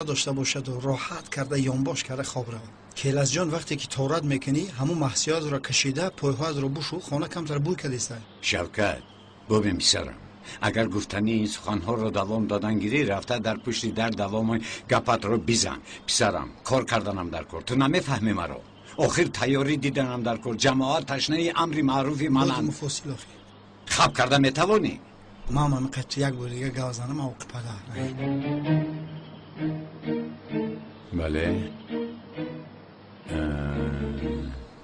داشته باشد و راحت کرده یانباش کرده خواب رو. کیلاس جان وقتی که تورد میکنی همون محصیات رو کشیده پایهات رو بشو خانه کمتر بوی کدیسته. شوکت ببین میسرم اگر گفتنی این سخنها رو دوام دادن گیری رفته در پشتی در دوام گپت رو بیزن. پسرم کار کردنم در کار تو نمیفهمی مرا. آخر تیاری دیدنم در کار جماعت تشنه امری معروفی باید منن. مفاصل آخی خب کرده میتوانی؟ ماما مقت یک بار دیگه گازانه موقع پدر. بله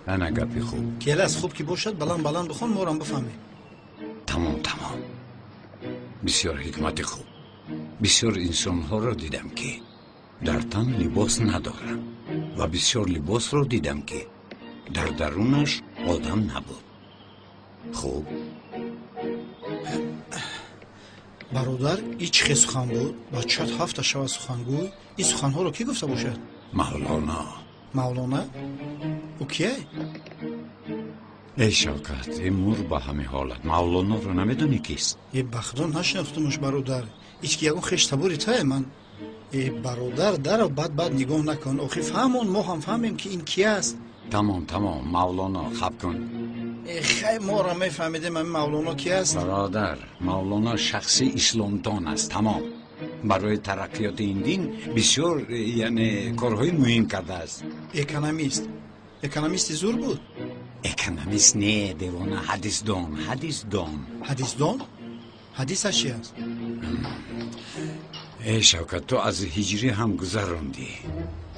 انا گپی خوب. کیلاس خوب که باشد بلند بخون مورم بفهمی. تمام بسیار حکمت خوب. بسیار انسان ها رو دیدم که در تن لباس ندارم و بسیار لباس رو دیدم که در درونش آدم نبود. خوب برادر این چه سخن بود؟ بچه‌ت هفته شب سخنگوی این سخنها رو کی گفته باشد؟ مولانا؟ او کیه؟ ای شوکت این مور به همه حالت مولانا رو نمیدونی کیست؟ یه بخدان نشناختمش برادر. ایچ که یکون خیش تبوری تای من. برادر در بد نگاه نکن. آخی فهمون ما هم فهمیم که این کی است. تمام مولانا خب کن. خیلی ما را میفهمیدیم من مولانا کی است؟ برادر مولانا شخصی اسلامدان است. تمام برای ترقیات این دین بسیار یعنی کارهای مهم کرده است. اکونومیست زور بود؟ اکونومیست نه دیوانه. حدیث دان. حدیث دان؟ حدیث چی است؟ ای شوکت تو از هجری هم گذراندی.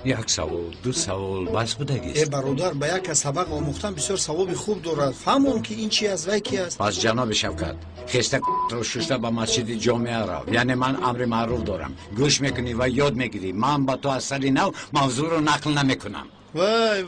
یک سوال دو سوال بس بودگیست. ای برادر به یک سبق آموختن بسیار ثواب خوب دارد. فهمون که این چی است و کی است. پس جناب شوکت خسته رو ششته به مسجد جامعه رو یعنی من امر معروف دارم گوش میکنی و یاد میگیری. من با تو از سری نو موضوع رو نقل نمیکنم. وای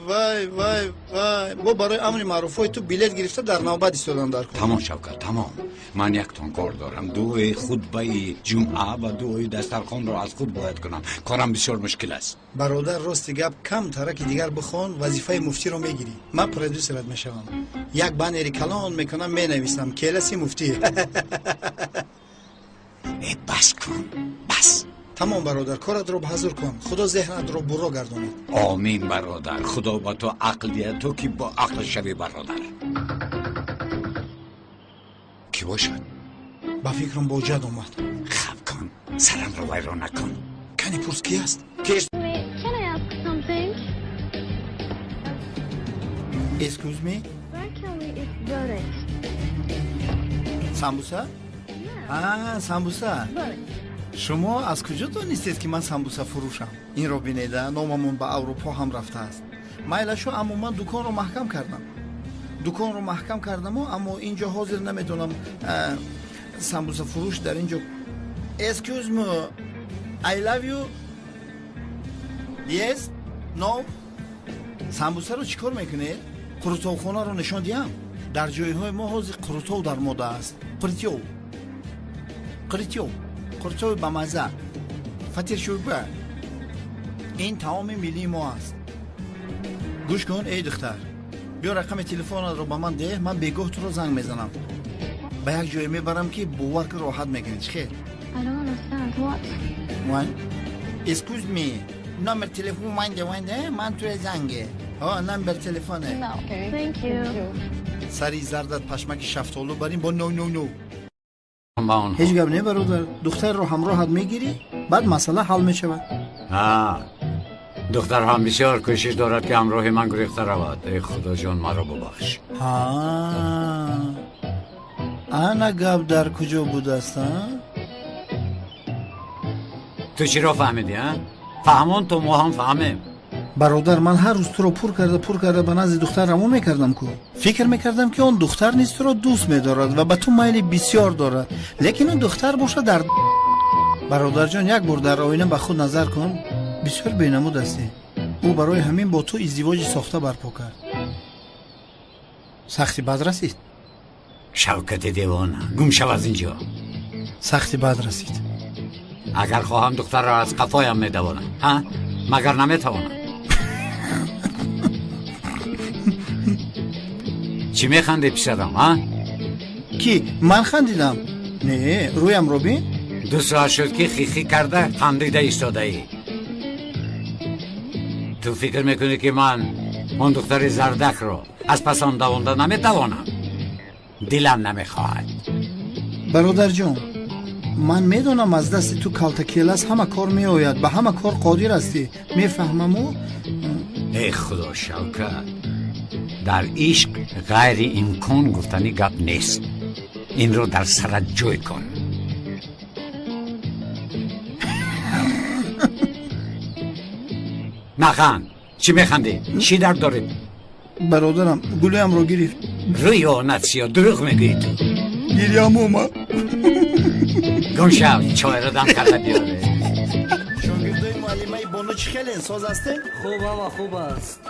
ما برای امر معروفای تو بلیت گرفته در نوبت ایستادن در کار. تمام شوکت تمام. من یک تون کار دارم. دوی خطبه جمعه و دوی دسترخوان رو از خود باید کنم. کارم بسیار مشکل است. برادر راست گپ کم ترک دیگر بخوان وظیفه مفتی رو میگیری. من پرودوسرت میشم. یک بنر کلان میکنم مینویسم کیلاس مفتی. بس کن بس. تمام برادر کارت رو بحضور کن. خدا ذهنت رو برو گرداند. آمین برادر. خدا با تو عقل دیه تو که با عقل شوی برادر. کی باشد؟ با فکرم بوجد اومد. خب کن سرم رو ویران نکن. کنی پرس کی است؟ کیست؟ Can I ask something? Excuse me? Where can we eat bullets? سامبوسا؟ سامبوسا. Bullets. شما از کجا دانستید که من سامبوسا فروشم؟ این رو بینیده ناممون به اروپا هم رفته است. مایلشو اما من دکان رو محکم کردم اما اینجا حاضر نمیدونم سامبوسا فروش در اینجا. Excuse me, I love you. Yes? No? سامبوسا رو چیکار میکنید؟ قروتوخانه رو نشان دیم. در جایهای ما حاضر قروتو در موده است. قروتو با مزه فطیر شوربه این تمام ملی ما است. گوش کن ای دختر بیا رقم تلفن رو به من ده. من بگاه تو رو زنگ میزنم به یک جای میبرم که باور که راحت میکنی. چه خیر؟ I don't understand. What? وان اسکوز می نمبر تلفن من تو زنگه. نمبر تلفنه. No. Okay. Thank you. سری زردت پشمک شفتالو بریم با نو من هیچ گپ نه برادر. دختر رو همراهت میگیری بعد مسئله حل میشود. دختر هم بسیار کوشش دارد که همراه من گریخته رود. ای خدا جان مرا ببخش. انا گپ در کجا بود است؟ تو چی را فهمیدی؟ فهمان تو ما هم فهمیم. برادر من هر روز تو رو پر کرده به نزد دختر رمون میکردم که فکر میکردم که اون دختر نیست تو رو دوست میدارد و به تو میل بسیار دارد. لیکن اون دختر باشه در برادر جان یک بار در آینه به خود نظر کن. بسیار بینمود هستی. او برای همین با تو ازدواج ساخته برپا کرد. سختی بد رسید. شوکت دیوانه گم شو از اینجا. سختی بد رسید. اگر خواهم دختر را از قفایم میدوانم مگر نمیتوانم. چی میخندی پسرم؟ کی؟ من خندیدم؟ نه رویم رو بین. 2 ساعت شد که خیخی کرده خندیده ایستاده ای. تو فکر میکنی که من اون دختر زردک رو از پس آن دوانده نمیتوانم؟ دلم نمیخواهد. برادر جون، من میدونم از دست تو کلتکیلس همه کار میآید، به همه کار قادر هستی، میفهمم. او ای خدا شوکت، در عشق غیر امکان گفتنی گپ نیست. این رو در سرت جوی کن. نخند. چی میخندی؟ چی درد دارید؟ برادرم گلویم رو گرفت. روی آنت سیا دروغ میگویی تو. گیریم اومد. گم شو، چای رو دم کرده بیاره. شاگردای معلمه بانو چی خیلی انساز هسته؟ خوب اما خوب است.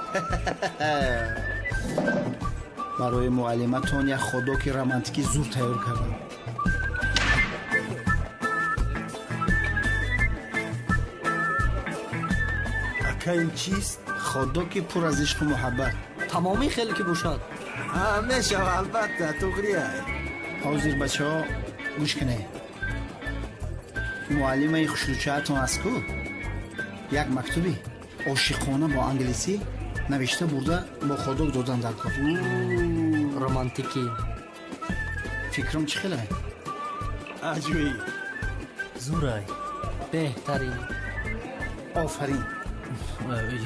برای معلمتون یک خودک رمانتیکی زور تیار کردم. اکا این چیست؟ خودک پر از عشق و محبت. تمامی خیلی که باشد. میشه البته توغریه. حاضر بچه ها گوش کنه. معلمه خوشلوچهتون از کو یک مکتوبی عاشقانه با انگلیسی نوشته برده با خودک دادن در کار. رومانتیکی. فکرم چی خیلی؟ عجوی. زورای. بهترین. آفرین.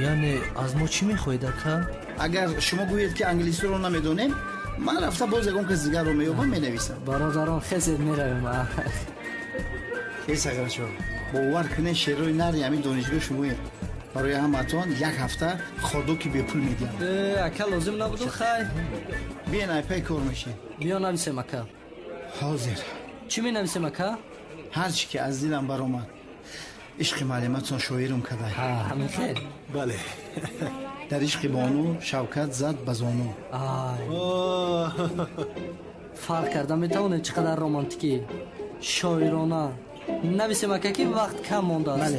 یعنی از ما چی میخواید اکا؟ اگر شما گویید که انگلیسی رو نمیدونیم، من رفته باز یکم که دیگر رو میابم مینویسم. برادران خیزید میرویم. کیس اگر شو باور کنه شعرهای نری همین دانشگاه شمایید برای همتون یک هفته خودکی به پول میدیم. اکا لازم نبود خیلی. بیاین ایپای کار میشین. بیا نویسیم اکا. حاضر. چی می نویسیم اکا؟ هر چی که از دلم برآمد. عشق معلمتون شاعرم کدای. همین خیلی. بله. در عشق بانو شوکت زد بزانو. فرق کرده میتونه چقدر رومانتیکی شاعرانه نویسیم اکا که وقت کم مونده است.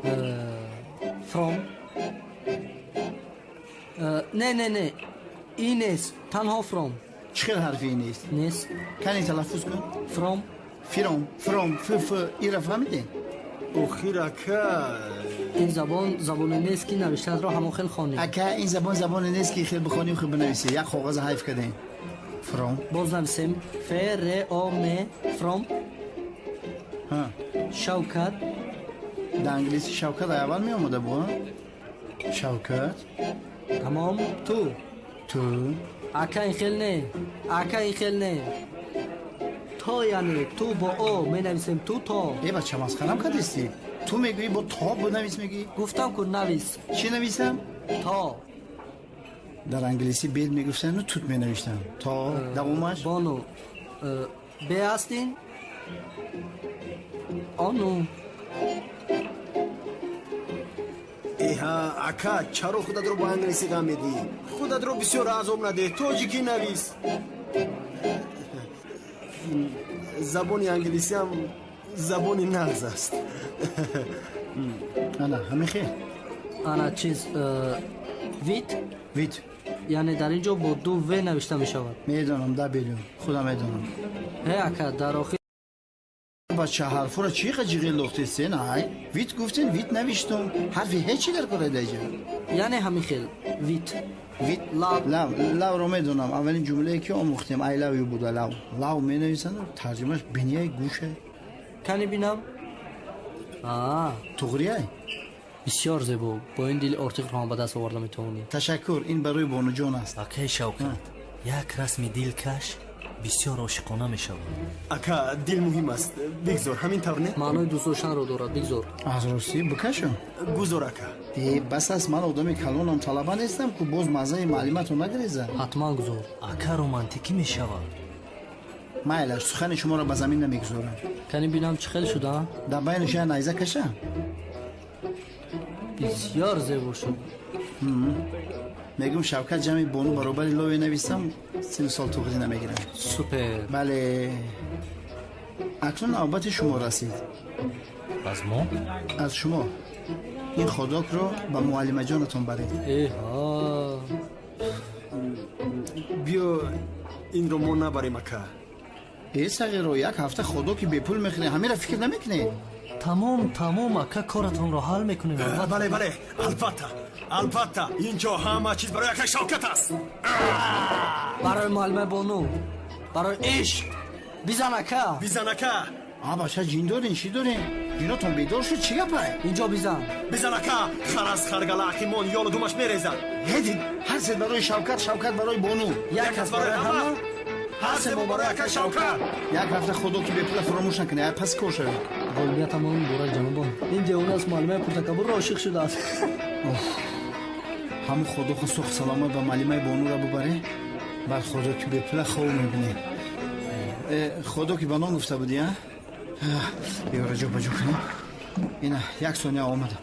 بله. from نه این نیست، تنها from چخیل حرفی نیست. نیست. کنی تلفظ کن. from فرام فف ایره فهمیدین؟ اخیر اکا این زبان نیست که نوشته را همون خیلی خوانید. اکا این زبان نیست که خیلی بخونی و خیلی بنویسی. یک کاغذ حیف کردین. فرام باز نویسیم فرام from ها شوکت. در انگلیسی شوکت اول می آمده بود. شوکت تمام تو اکا این خیلی نه تا یعنی تو با او می نویسیم تو تا. ای بچه مسخرم کردیستی. تو میگویی با تا بنویس میگی؟ گفتم که نویس چی نویسم؟ تا. در انگلیسی بیل میگفتن و توت مینوشتن. تا دومش بانو به هستین؟ آنو ایها اکا چرا خودت رو با انگلیسی غم میدی؟ خودت رو بسیار عذاب نده. تاجیکی نویس. زبان انگلیسی هم زبان نغز است. نه همین خیلی. انا چیز ویت یعنی در اینجا با دو و نوشته می شود. میدونم ده بیلیون خودم میدونم. هی اکا در آخر بچه حرفو را چی قجیقی لختیستی نه؟ ویت گفتین ویت نوشتم حرفی هیچی در کاره دیجا. یعنی همین خیل ویت لو رو میدونم. اولین جمله که آموختیم I love you بوده. لو می نویسن و ترجمهش بینیه گوشه. کنی بینم؟ توغریه. بسیار زیبا. با این دیل ارتق رو هم به دست آورده میتونی. تشکر. این برای بانو جان است. اکای شوکت یک رسم دلکش بسیار عاشقانه می شود. اکا دل مهم است. بگذار همین طور نه؟ معنای دوست داشتن رو دارد. بگذار. از راستی بکشم. گذار اکا. بس است من آدم کلانم طلبه نیستم که باز مزه معلومات رو نگریزم. حتما گذار. اکا رومانتیکی می شود. مایلش سخن شما را به زمین نمیگذارم. کنی بینم چه خیلی شده؟ در بینش یه نیزه کشم. بسیار زیبا شد. میگم شوکت جمعی بانو برابری لوی نویسم 3 سال توغری نمیگیرم. سوپر. بله. اکنون نوبت شما رسید. از ما؟ از شما این خودک رو به معلم جانتون برید. ایها بیا این رو ما نبریم اکا. ای صغیر رو یک هفته خودکی به پول میخری همین را فکر نمیکنی؟ тамом ака коратонро ҳал мекунем. бале бале, албатта инҷо ҳама чиз барои ака Шавкат аст. барои муаллимаи Бону, барои ишқ бизан ака. баша ҷин дорин чӣ дорин? ҷинотон бедор шуд чӣ гапай? инҷо бизан ака, хараз харгала акимон ёлу думаш мерезад. ҳедид ҳар се барои Шавкат барои Бону. як кас барои ҳама, ҳар се мо барои ака Шавкат. як рафта худо ки бепула фаромӯш накунӣ, ай пас кор шавед. ғолибиятамон бора ҷанобон, ин ҷавон аз муаллимаи пуртакабурро ошиқ шудааст. ҳамун худо хусух саломат ба муаллимаи Бонуро бубаре. бар худо ки бепула хоб мебинем. худо ки ба нон гуфта будӣ, биё раҷо ба ҷо кунем. ина як сония омадам.